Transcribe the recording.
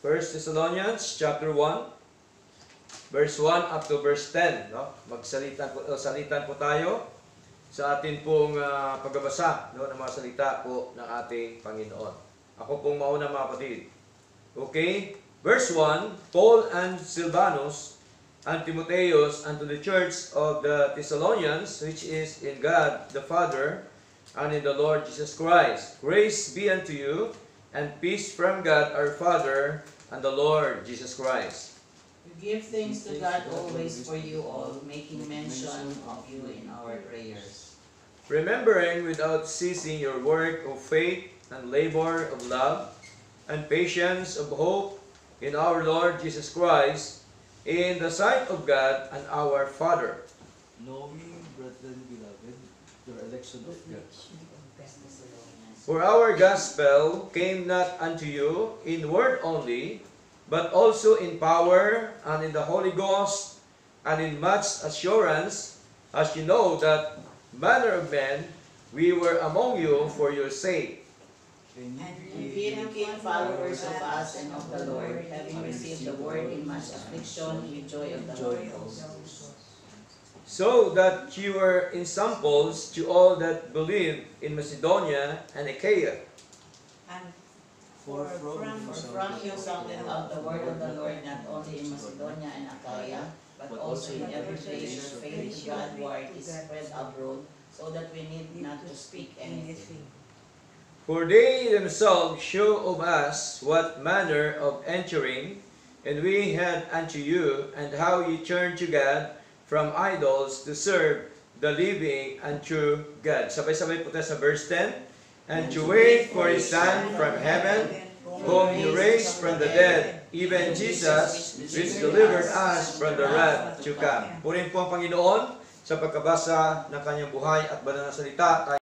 1 Thessalonians chapter 1, verse 1 up to verse 10. No? Salitan po tayo sa atin pong pagbabasa, no, ng mga salita po ng ating Panginoon. Ako pong mauna, mga kapatid. Okay? Verse 1, Paul and Silvanus and Timotheus unto the church of the Thessalonians, which is in God the Father and in the Lord Jesus Christ. Grace be unto you, and peace from God our Father and the Lord Jesus Christ. We give thanks to God always for you all, making mention of you in our prayers. Remembering without ceasing your work of faith and labor of love and patience of hope in our Lord Jesus Christ, in the sight of God and our Father. Knowing, brethren beloved, your election of God. For our gospel came not unto you in word only, but also in power and in the Holy Ghost and in much assurance, as you know that manner of men we were among you for your sake. And ye became followers of us and of the Lord, having received the word in much affliction with joy of the Holy Ghost. So that you were ensamples to all that believe in Macedonia and Achaia. And For from you sounded out the word of the Lord not only in Macedonia and Achaia, but also in every place your faith in God is spread abroad, so that we need not to speak anything. For they themselves show of us what manner of entering, and we had unto you, and how ye turned to God from idols to serve the living and true God. Sabay-sabay po tayo sa verse 10. And to wait for His Son from heaven, whom He raised from the dead, even Jesus, which delivered us from the wrath to come. Purihin po ang Panginoon sa pagkabasa ng Kanyang buhay at banal na salita.